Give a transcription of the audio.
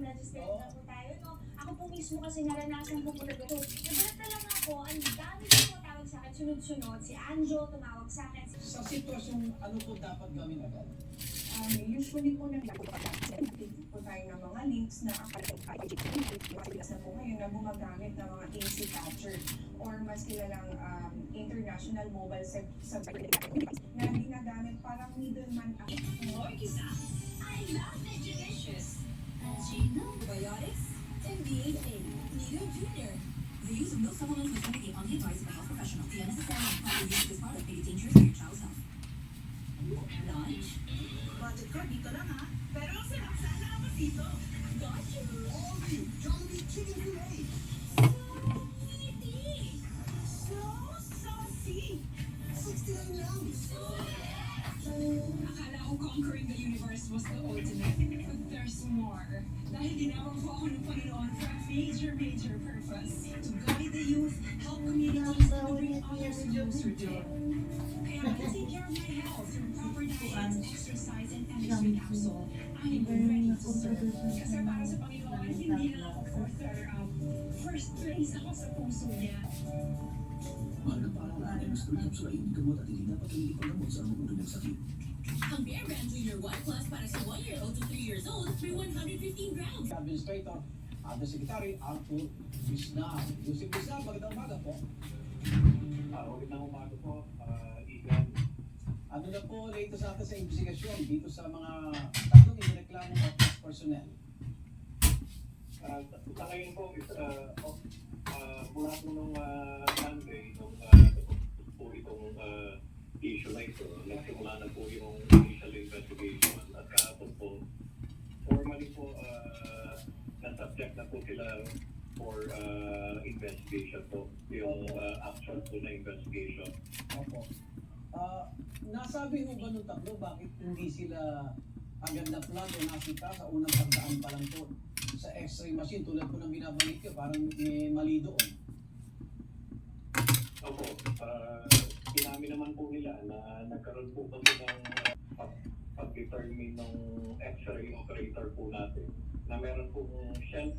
Na-disconnect na po tayo, no? Ako po mismo kasi naranasan ko po na ito. Nagulat na lang ako, ang dami po tumawag sa akin, sunod-sunod. Si Anjo tumawag sa akin. Sa sitwasyong ano po dapat gawin agad? Usually po nag-activate po tayo ng mga links na matigas na po ngayon na gumagamit ng mga AC catcher or mas kilalang international mobile na ginagamit parang middleman Orkisa, I love it delicious. Probiotics, MDHA, Nido Jr. The use of milk supplements was indicated on the advice of a health professional. The unnecessary and improper use of this product may be dangerous to your child's health. Lunch? Budget ko dito lang ha. Pero ang sarap sana ang pasito. Got you! All new Jollibee Chicken Filet! So saucy! 69 lang! Akala ko conquering the universe was the ultimate. But there's more. Dahil ginawang ko ako ng Panginoon for a major purpose. To guide the youth, help communities, and bring others closer to Him. Kaya I can take care of my health through proper diet, exercise, and energy capsule. I'm ready to serve. Kasi para sa Panginoon, hindi na lang ako fourth or first place ako sa puso niya. Mahal na parang ang gusto ng capsule ay hindi gamot at hindi dapat hindi paggamot sa anong uri ng sakit. Ang Bear Brand Junior 1 Plus para sa 1-year-old to 3 years old may 115 grams. Administrator, Secretary, Arthur Bisna. Yusuf Bisna, magandang umaga po. Magandang umaga po, Igan. Ano na po latest sa atin sa investigasyon dito sa mga tatlong inireklamong office personnel? Sa ngayon po, mula po nung Monday, nung po itong issue na ito, nagsimula na po yung initial investigation at kahapon po, formally po, na-subject na po sila for investigation po, yung actual po na investigation. Opo. Nasabi mo ba nung tatlo bakit hindi sila agad na plug o nakita sa unang pagdaan pa lang po sa x-ray machine tulad po ng binabalik ko, parang may mali doon? Opo, inamin naman po nila na nagkaroon po kami ng pag-determine ng x-ray operator po natin na meron pong shelf